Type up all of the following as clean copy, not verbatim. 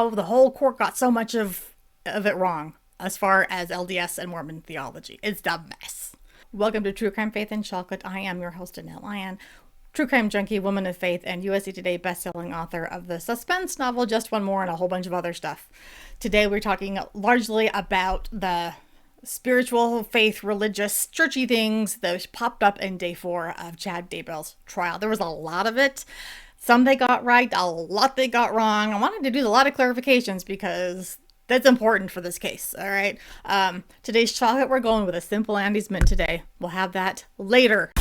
Oh, the whole court got so much of it wrong as far as LDS and Mormon theology. It's a mess. Welcome to True Crime, Faith, and Chocolate. I am your host, Annette Lyon, true crime junkie, woman of faith, and USA Today bestselling author of the suspense novel Just One More and a whole bunch of other stuff. Today we're talking largely about the spiritual, faith, religious, churchy things that popped up in day 4 of Chad Daybell's trial. There was a lot of it. Some they got right, a lot they got wrong. I wanted to do a lot of clarifications because that's important for this case. All right. Today's chocolate, we're going with a simple Andes mint today. We'll have that later.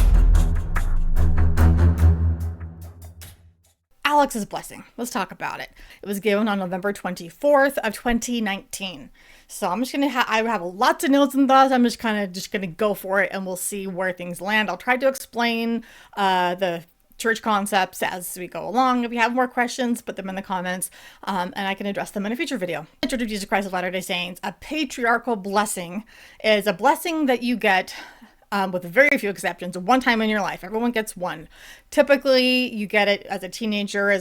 Alex's blessing. Let's talk about it. It was given on November 24th of 2019. So I'm just going to I have lots of notes and thoughts. I'm just going to go for it and we'll see where things land. I'll try to explain the church concepts as we go along. If you have more questions, put them in the comments and I can address them in a future video. Church of Jesus Christ of Latter-day Saints, a patriarchal blessing is a blessing that you get with very few exceptions, one time in your life. Everyone gets one. Typically, you get it as a teenager,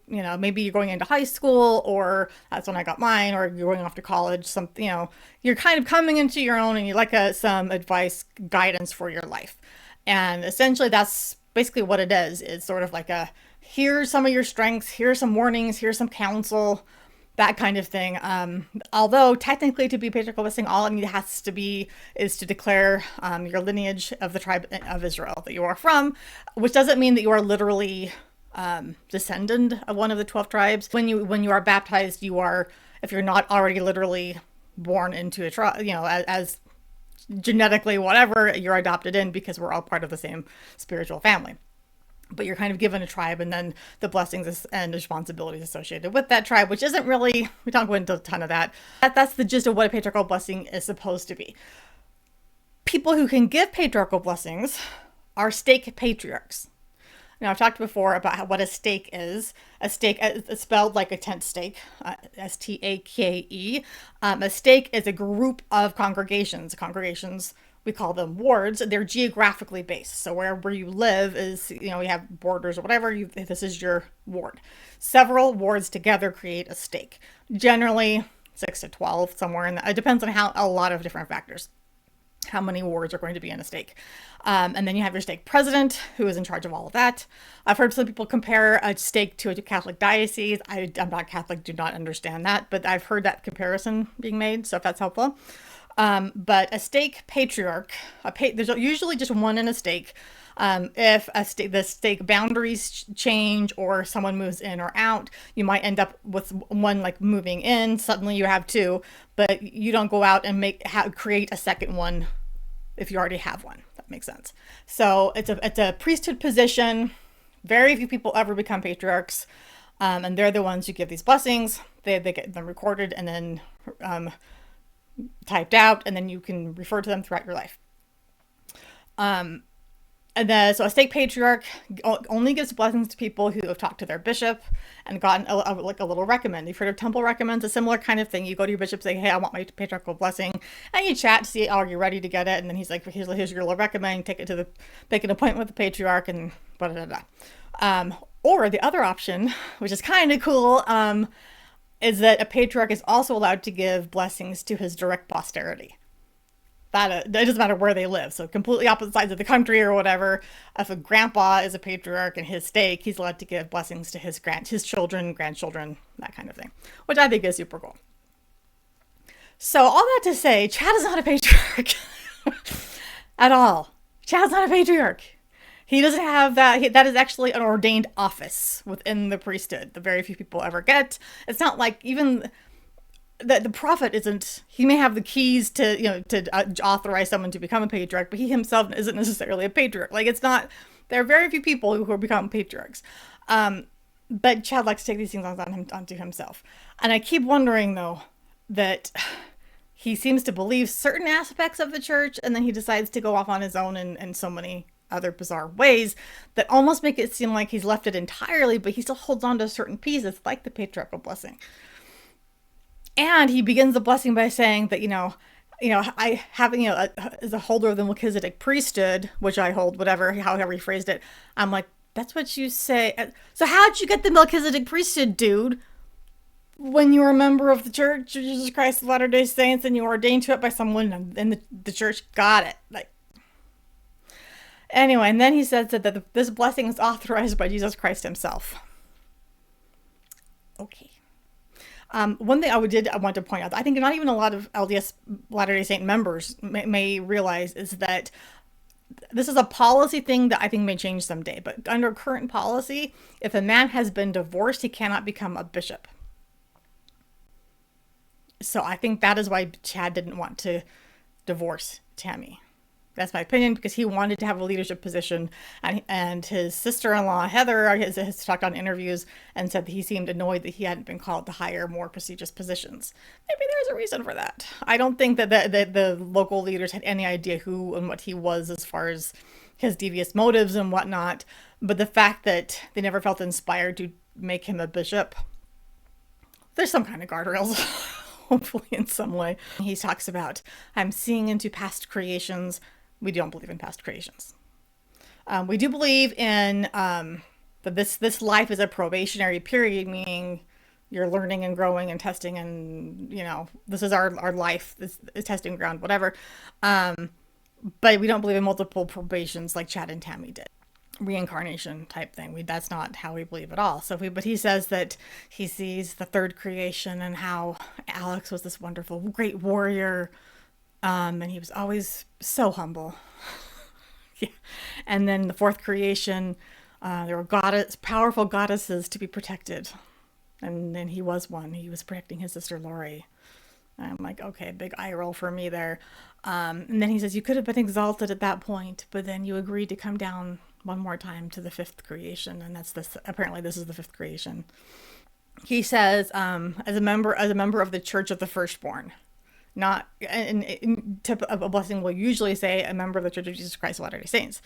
maybe you're going into high school, or that's when I got mine, or you're going off to college, you're kind of coming into your own and you like some advice, guidance for your life. And essentially that's basically what it is. It's sort of like here's some of your strengths, here's some warnings, here's some counsel, that kind of thing. Although technically to be patriarchal blessing, all it has to be is to declare your lineage of the tribe of Israel that you are from, which doesn't mean that you are literally descendant of one of the 12 tribes. When you are baptized, you are, if you're not already literally born into a tribe, as genetically whatever, you're adopted in because we're all part of the same spiritual family. But you're kind of given a tribe and then the blessings and responsibilities associated with that tribe, which isn't really, we don't go into a ton of that. That's the gist of what a patriarchal blessing is supposed to be. People who can give patriarchal blessings are stake patriarchs. Now, I've talked before about what a stake is. A stake is spelled like a tent stake, S-T-A-K-E. A stake is a group of congregations. Congregations, we call them wards. They're geographically based. So wherever you live is, we have borders or whatever, this is your ward. Several wards together create a stake. Generally 6 to 12, somewhere in that. It depends on a lot of different factors, how many wards are going to be in a stake. And then you have your stake president, who is in charge of all of that. I've heard some people compare a stake to a Catholic diocese. I'm not Catholic, do not understand that, but I've heard that comparison being made, so if that's helpful. But a stake patriarch, there's usually just one in a stake. If the stake boundaries change or someone moves in or out, you might end up with one like moving in. Suddenly you have two, but you don't go out and create a second one if you already have one. That makes sense. So it's a priesthood position. Very few people ever become patriarchs, and they're the ones who give these blessings. They get them recorded and then typed out, and then you can refer to them throughout your life. So a stake patriarch only gives blessings to people who have talked to their bishop and gotten a little recommend. You've heard of temple recommends, a similar kind of thing. You go to your bishop, say, hey, I want my patriarchal blessing, and you chat to see, are you ready to get it? And then he's like, here's your little recommend. Take it to make an appointment with the patriarch, and blah, blah, blah, blah. Or the other option, which is kind of cool, is that a patriarch is also allowed to give blessings to his direct posterity. That it doesn't matter where they live. So completely opposite sides of the country or whatever. If a grandpa is a patriarch in his stake, he's allowed to give blessings to his children, grandchildren, that kind of thing, which I think is super cool. So all that to say, Chad is not a patriarch at all. Chad's not a patriarch. He doesn't have that. That is actually an ordained office within the priesthood. The very few people ever get. It's not like even the prophet isn't. He may have the keys to authorize someone to become a patriarch, but he himself isn't necessarily a patriarch. Like, it's not. There are very few people who become patriarchs. But Chad likes to take these things onto himself. And I keep wondering though that he seems to believe certain aspects of the church, and then he decides to go off on his own in so many other bizarre ways that almost make it seem like he's left it entirely, but he still holds on to certain pieces like the patriarchal blessing. And he begins the blessing by saying that, I have, as a holder of the Melchizedek priesthood, which I hold, however he phrased it, I'm like, that's what you say. So how'd you get the Melchizedek priesthood, dude? when you're a member of the Church of Jesus Christ of Latter-day Saints and you're ordained to it by someone in the church, got it. Like, anyway, and then he says that this blessing is authorized by Jesus Christ himself. Okay. One thing I want to point out, I think not even a lot of LDS Latter-day Saint members may realize, is that this is a policy thing that I think may change someday. But under current policy, if a man has been divorced, he cannot become a bishop. So I think that is why Chad didn't want to divorce Tammy. That's my opinion, because he wanted to have a leadership position, and his sister-in-law Heather has talked on interviews and said that he seemed annoyed that he hadn't been called to higher, more prestigious positions. Maybe there's a reason for that. I don't think that the local leaders had any idea who and what he was as far as his devious motives and whatnot, but the fact that they never felt inspired to make him a bishop, there's some kind of guardrails. Hopefully in some way. He talks about, I'm seeing into past creations. We don't believe in past creations. We do believe in that this life is a probationary period, meaning you're learning and growing and testing, and this is our life, this is testing ground, whatever. But we don't believe in multiple probations like Chad and Tammy did. Reincarnation type thing. That's not how we believe at all. But he says that he sees the third creation and how Alex was this wonderful, great warrior. And he was always so humble. Yeah. And then the fourth creation, there were powerful goddesses to be protected. And then he was one. He was protecting his sister Lori. I'm like, okay, big eye roll for me there. And then he says, you could have been exalted at that point, but then you agreed to come down one more time to the fifth creation. And apparently this is the fifth creation. He says, as a member of the Church of the Firstborn. Not in tip of a blessing will usually say a member of the Church of Jesus Christ of Latter-day Saints.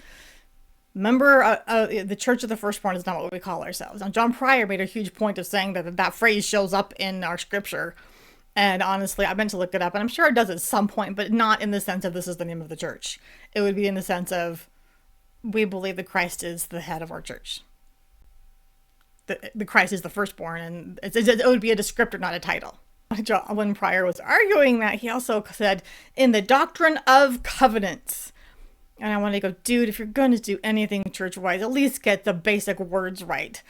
Member of the Church of the Firstborn is not what we call ourselves. Now, John Pryor made a huge point of saying that phrase shows up in our scripture. And honestly, I meant to look it up, and I'm sure it does at some point, but not in the sense of this is the name of the church. It would be in the sense of we believe that Christ is the head of our church. The Christ is the firstborn, and it would be a descriptor, not a title. When Pryor was arguing that, he also said, in the doctrine of covenants. And I want to go, dude, if you're going to do anything church-wise, at least get the basic words right.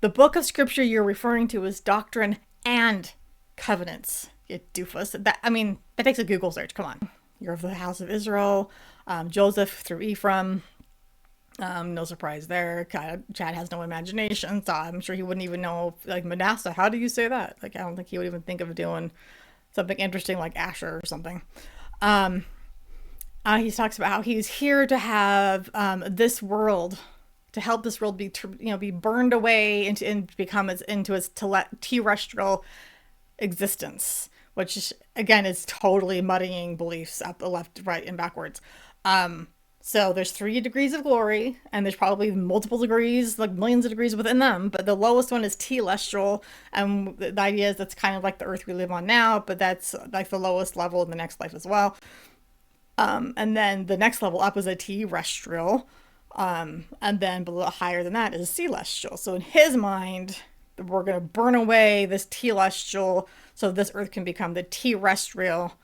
The book of scripture you're referring to is doctrine and covenants, you doofus. That takes a Google search. Come on. You're of the house of Israel, Joseph through Ephraim. No surprise there. Chad has no imagination, so I'm sure he wouldn't even know, like, Manasseh, how do you say that? Like, I don't think he would even think of doing something interesting like Asher or something. He talks about how he's here to have this world, to help this world be burned away and become into its terrestrial existence, which again is totally muddying beliefs up the left, right, and backwards. So there's 3 degrees of glory, and there's probably multiple degrees, like millions of degrees within them, but the lowest one is telestial, and the idea is that's kind of like the earth we live on now, but that's like the lowest level in the next life as well. And then the next level up is a terrestrial, and then below, higher than that is celestial. So in his mind, we're going to burn away this telestial so this earth can become the terrestrial.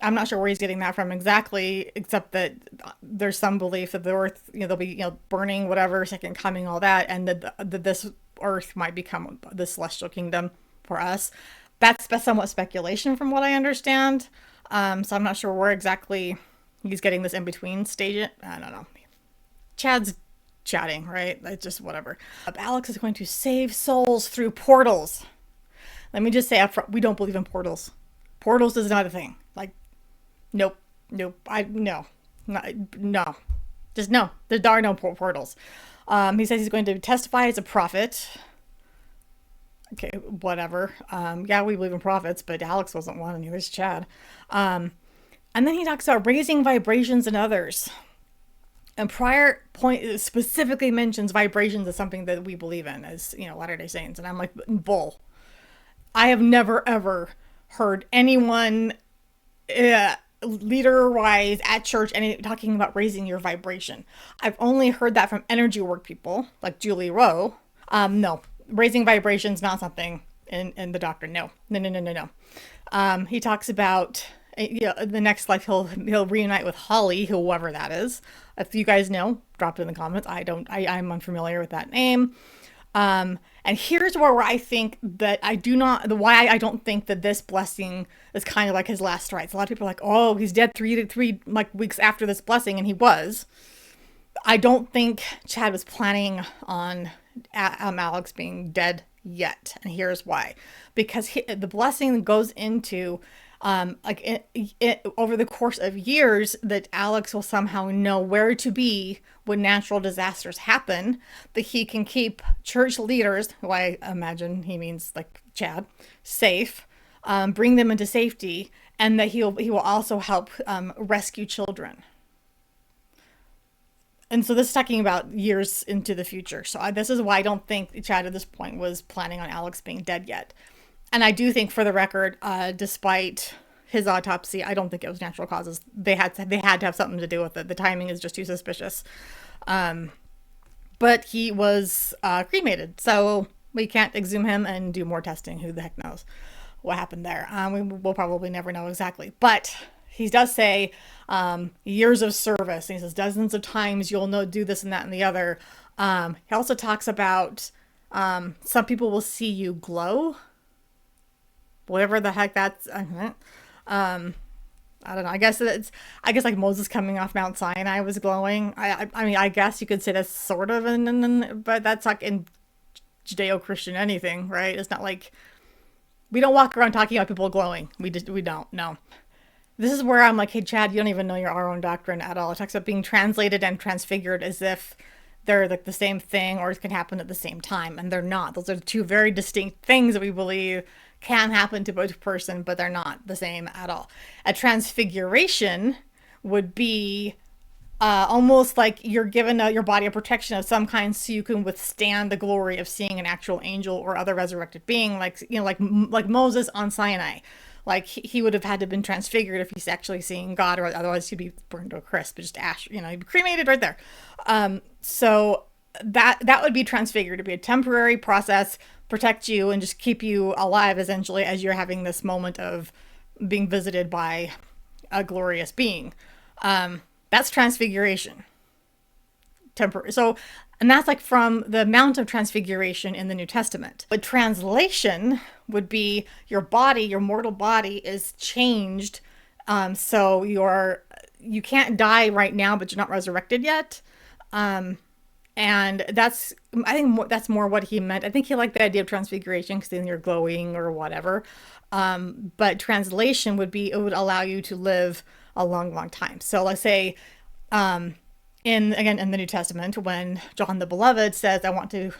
I'm not sure where he's getting that from exactly, except that there's some belief that the earth, they'll be, burning, whatever, second coming, all that, and that this earth might become the celestial kingdom for us. That's somewhat speculation from what I understand. So I'm not sure where exactly he's getting this in-between stage. I don't know. Chad's chatting, right? It's just whatever. Alex is going to save souls through portals. Let me just say up front, we don't believe in portals. Portals is not a thing. Like, nope. No. Just no. There are no portals. He says he's going to testify as a prophet. Okay, whatever. Yeah, we believe in prophets, but Alex wasn't one, and neither's Chad. And then he talks about raising vibrations in others. And Pryor specifically mentions vibrations as something that we believe in as, Latter-day Saints. And I'm like, bull. I have never, ever heard anyone, leader-wise at church, talking about raising your vibration. I've only heard that from energy work people, like Julie Rowe. No, raising vibrations, not something in the doctrine. No, no, no, no, no, no. He talks about the next life he'll reunite with Holly, whoever that is. If you guys know, drop it in the comments. I don't. I'm unfamiliar with that name. And here's where I think that I do not, the why I don't think that this blessing is kind of like his last rites. A lot of people are like, oh, he's dead three like weeks after this blessing, and he was. I don't think Chad was planning on Alex being dead yet, and here's why. Because the blessing goes into over the course of years that Alex will somehow know where to be when natural disasters happen, that he can keep church leaders, who I imagine he means like Chad, safe, bring them into safety, and that he will also help rescue children. And so this is talking about years into the future. So this is why I don't think Chad at this point was planning on Alex being dead yet. And I do think, for the record, despite his autopsy, I don't think it was natural causes. They had to have something to do with it. The timing is just too suspicious. But he was cremated, so we can't exhume him and do more testing. Who the heck knows what happened there? We'll probably never know exactly. But he does say years of service. And he says dozens of times you'll do this and that and the other. He also talks about some people will see you glow. Whatever the heck that's. I don't know. I guess like Moses coming off Mount Sinai was glowing. I mean, I guess you could say that's sort of, but that's like in Judeo-Christian anything, right? It's not like we don't walk around talking about people glowing. We don't. No. This is where I'm like, hey, Chad, you don't even know your own doctrine at all. It talks about being translated and transfigured as if they're like the same thing or it can happen at the same time, and they're not. Those are two very distinct things that we believe can happen to both person, but they're not the same at all. A transfiguration would be almost like you're given your body a protection of some kind so you can withstand the glory of seeing an actual angel or other resurrected being, like like Moses on Sinai. Like he would have had to have been transfigured if he's actually seeing God, or otherwise he'd be burned to a crisp, just ash, he'd be cremated right there. So that would be transfigured, to be a temporary process, protect you and just keep you alive essentially as you're having this moment of being visited by a glorious being. That's transfiguration. Temporary. So, and that's like from the Mount of Transfiguration in the New Testament. But translation would be your body, your mortal body is changed. So you can't die right now, but you're not resurrected yet. And I think that's more what he meant. I think he liked the idea of transfiguration because then you're glowing or whatever. But translation would it would allow you to live a long, long time. So let's say, in the New Testament, when John the Beloved says, I want to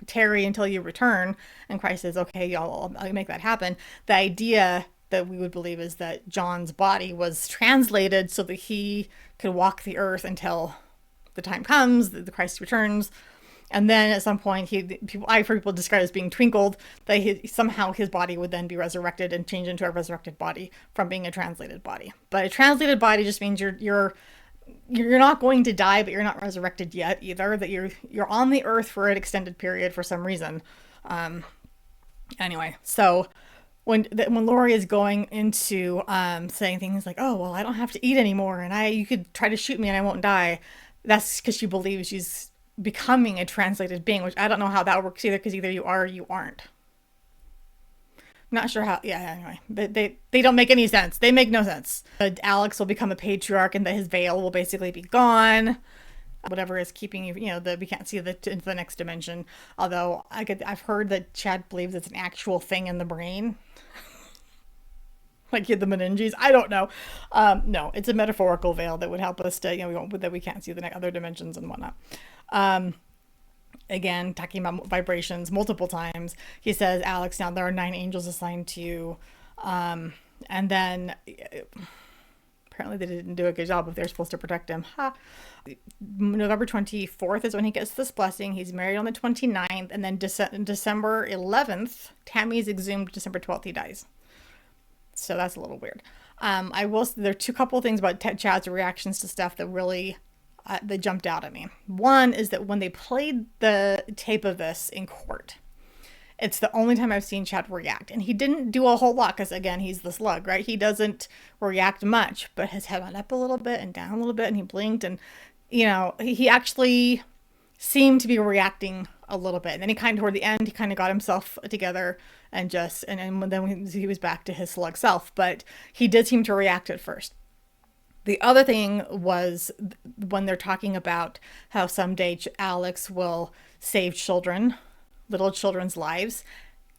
tarry until you return, and Christ says, okay, I'll make that happen. The idea that we would believe is that John's body was translated so that he could walk the earth until the time comes, the Christ returns, and then at some point I've heard people describe it as being twinkled, that somehow his body would then be resurrected and change into a resurrected body from being a translated body. But a translated body just means you're not going to die, but you're not resurrected yet either. That you're on the earth for an extended period for some reason. Anyway, so when Lori is going into saying things like, "Oh well, I don't have to eat anymore, and you could try to shoot me and I won't die," that's because she believes she's becoming a translated being, which I don't know how that works either, because either you are or you aren't. Not sure how. Yeah, anyway, but they don't make any sense. They make no sense. Alex will become a patriarch, and that his veil will basically be gone. Whatever is keeping you, we can't see into the next dimension. Although I've heard that Chad believes it's an actual thing in the brain. Like the meninges. I don't know. No, it's a metaphorical veil that would help us to, that we can't see the other dimensions and whatnot. Again, talking about vibrations multiple times. He says, Alex, now there are 9 angels assigned to you. And then apparently they didn't do a good job if they're supposed to protect him. November 24th is when he gets this blessing. He's married on the 29th. And then December 11th, Tammy's exhumed. December 12th, he dies. So that's a little weird. There are two couple of things about Chad's reactions to stuff that really that jumped out at me. One is that when they played the tape of this in court, It's the only time I've seen Chad react. And he didn't do a whole lot because, again, he's the slug, right? He doesn't react much, but his head went up a little bit and down a little bit, and he blinked. And, he actually seemed to be reacting a little bit. And then he kind of, toward the end, he kind of got himself together and then he was back to his slug self. But he did seem to react at first. The other thing was when they're talking about how someday Alex will save children, little children's lives,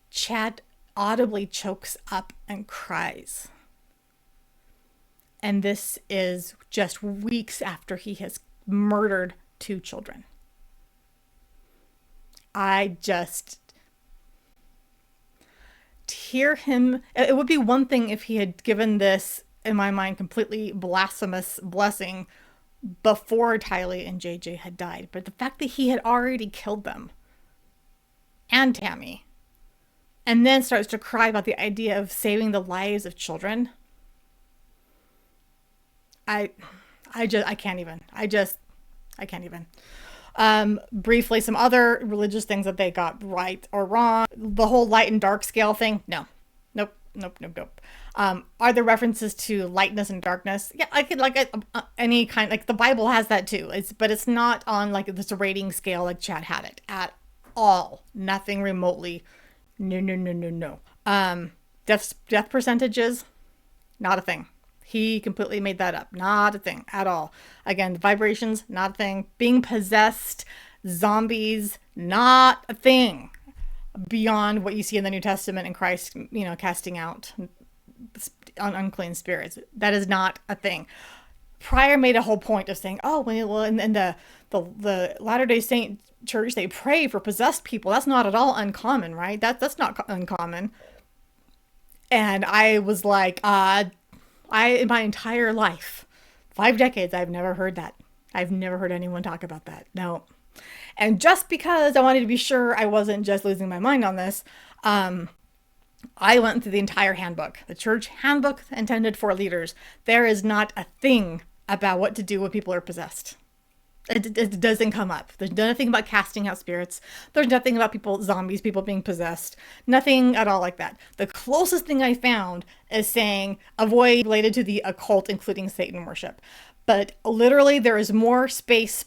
Chad audibly chokes up and cries. And this is just weeks after he has murdered 2 children. To hear him, it would be one thing if he had given this, in my mind, completely blasphemous blessing before Tylee and JJ had died. But the fact that he had already killed them and Tammy, and then starts to cry about the idea of saving the lives of children, I can't even. I can't even. Briefly, some other religious things that they got right or wrong. The whole light and dark scale thing. No. Nope. Are there references to lightness and darkness? Yeah, I could any kind, like the Bible has that too. But it's not on like this rating scale like Chad had it at all. Nothing remotely. No. Death percentages, not a thing. He completely made that up. Not a thing at all. Again, the vibrations, not a thing. Being possessed, zombies, not a thing. Beyond what you see in the New Testament and Christ, casting out unclean spirits. That is not a thing. Pryor made a whole point of saying, oh, well, in the Latter-day Saint church, they pray for possessed people. That's not at all uncommon, right? That's not uncommon. And I was like, in my entire life, 5 decades, I've never heard that. I've never heard anyone talk about that. No. And just because I wanted to be sure I wasn't just losing my mind on this, I went through the entire handbook, the church handbook intended for leaders. There is not a thing about what to do when people are possessed. It doesn't come up. There's nothing about casting out spirits. There's nothing about zombies, people being possessed. Nothing at all like that. The closest thing I found is saying avoid related to the occult, including Satan worship. But literally there is more space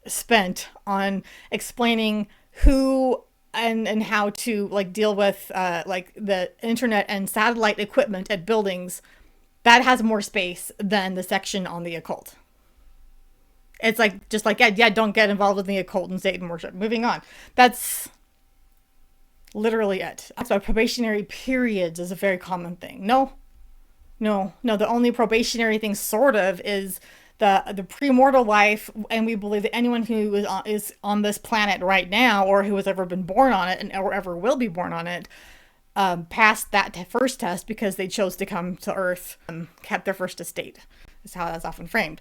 spent on explaining who and how to deal with the internet and satellite equipment at buildings. That has more space than the section on the occult. It's don't get involved with the occult and Satan worship. Moving on. That's literally it. So probationary periods is a very common thing. No. The only probationary thing sort of is the premortal life, and we believe that anyone who is on this planet right now, or who has ever been born on it or ever will be born on it, passed that first test because they chose to come to Earth, kept their first estate. Is how that's often framed.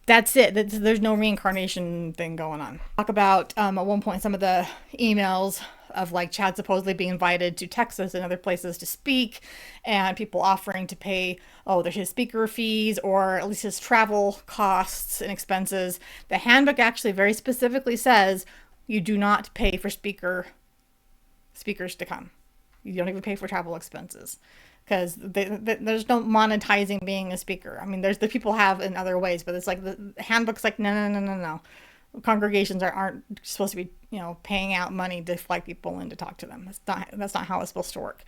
That's it. There's no reincarnation thing going on. Talk about at one point some of the emails of Chad supposedly being invited to Texas and other places to speak, and people offering to pay his speaker fees or at least his travel costs and expenses. The handbook actually very specifically says you do not pay for speakers to come. You don't even pay for travel expenses. Because there's no monetizing being a speaker. I mean, there's the people have in other ways, but it's the handbook's no. Congregations aren't supposed to be, paying out money to fly people in to talk to them. That's not how it's supposed to work.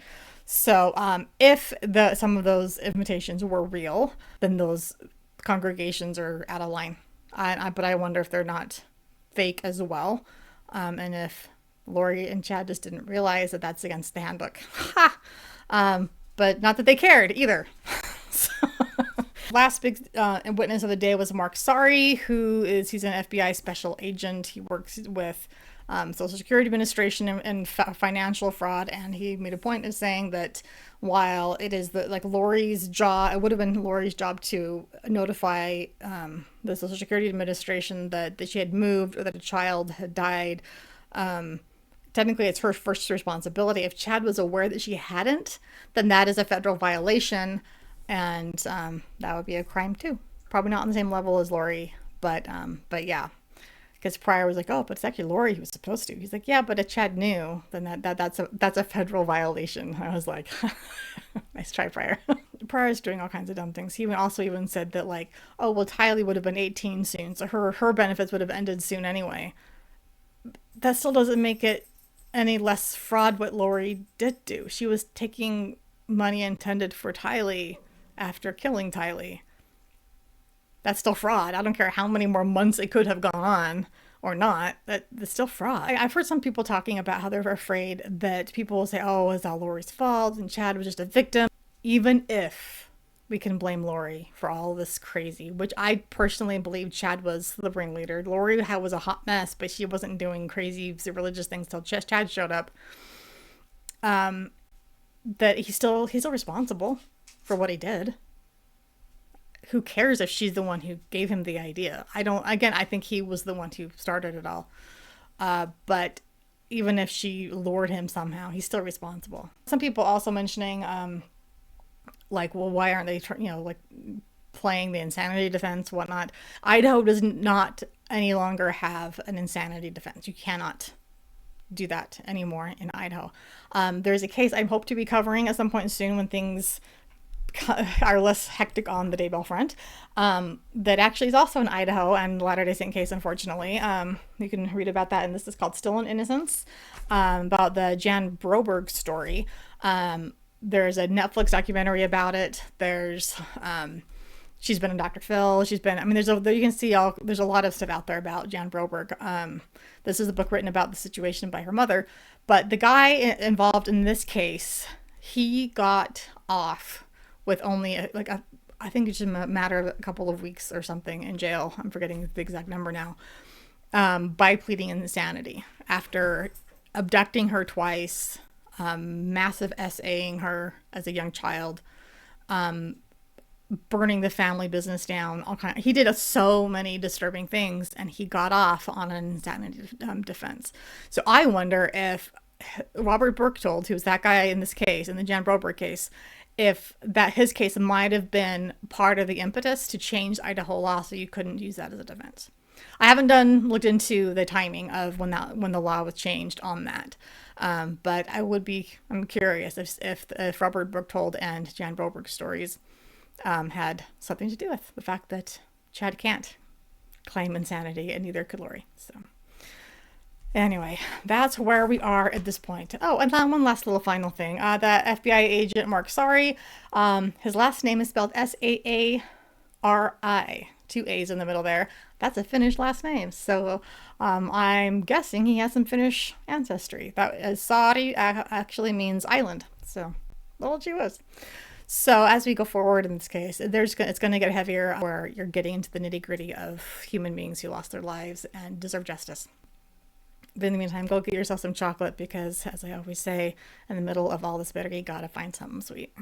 So if some of those invitations were real, then those congregations are out of line. But I wonder if they're not fake as well, and if Lori and Chad just didn't realize that that's against the handbook. But not that they cared either. Last big witness of the day was Mark Sari, he's an FBI special agent. He works with Social Security Administration and financial fraud, and he made a point of saying that while it is Lori's job, it would have been Lori's job to notify the Social Security Administration that she had moved or that a child had died. Technically, it's her first responsibility. If Chad was aware that she hadn't, then that is a federal violation, and that would be a crime too. Probably not on the same level as Lori, but yeah. Because Pryor was like, oh, but it's actually Lori who was supposed to. He's like, yeah, but if Chad knew, then that's a federal violation. I was like, nice try, Pryor. Pryor's doing all kinds of dumb things. He also even said that like, oh, well, Tylee would have been 18 soon, so her benefits would have ended soon anyway. That still doesn't make it any less fraud what Lori did do. She was taking money intended for Tylee after killing Tylee. That's still fraud. I don't care how many more months it could have gone on or not. That's still fraud. I've heard some people talking about how they're afraid that people will say, oh, it's all Lori's fault and Chad was just a victim. Even if we can blame Lori for all this crazy, which I personally believe Chad was the ringleader. Lori was a hot mess, but she wasn't doing crazy religious things till Chad showed up. That he's still responsible for what he did. Who cares if she's the one who gave him the idea? I think he was the one who started it all. But even if she lured him somehow, he's still responsible. Some people also mentioning, like, well, why aren't they, like playing the insanity defense, whatnot. Idaho does not any longer have an insanity defense. You cannot do that anymore in Idaho. There's a case I hope to be covering at some point soon when things are less hectic on the Daybell front, that actually is also in Idaho and Latter-day Saint case, unfortunately. You can read about that, and this is called Still in Innocence, about the Jan Broberg story. There's a Netflix documentary about it. There's she's been in Dr. Phil. She's been, you can see there's a lot of stuff out there about Jan Broberg. This is a book written about the situation by her mother, but the guy involved in this case, he got off with only I think it's just a matter of a couple of weeks or something in jail. I'm forgetting the exact number now. By pleading insanity after abducting her twice, massive SAing her as a young child, burning the family business down. He did so many disturbing things, and he got off on an insanity defense. So I wonder if Robert Berchtold, who's that guy in this case, in the Jan Broberg case, if his case might have been part of the impetus to change Idaho law so you couldn't use that as a defense. I haven't looked into the timing of when the law was changed on that, but I'm curious if Robert Berchtold and Jan Broberg stories had something to do with the fact that Chad can't claim insanity and neither could Lori. So anyway, that's where we are at this point. Oh, and then one last little final thing. The FBI agent Mark Sorry, his last name is spelled Saari, 2 A's in the middle there. That's a Finnish last name. So I'm guessing he has some Finnish ancestry. Saari actually means island. So little gee whiz. So as we go forward in this case, it's going to get heavier where you're getting into the nitty gritty of human beings who lost their lives and deserve justice. But in the meantime, go get yourself some chocolate because, as I always say, in the middle of all this bitter, you gotta find something sweet.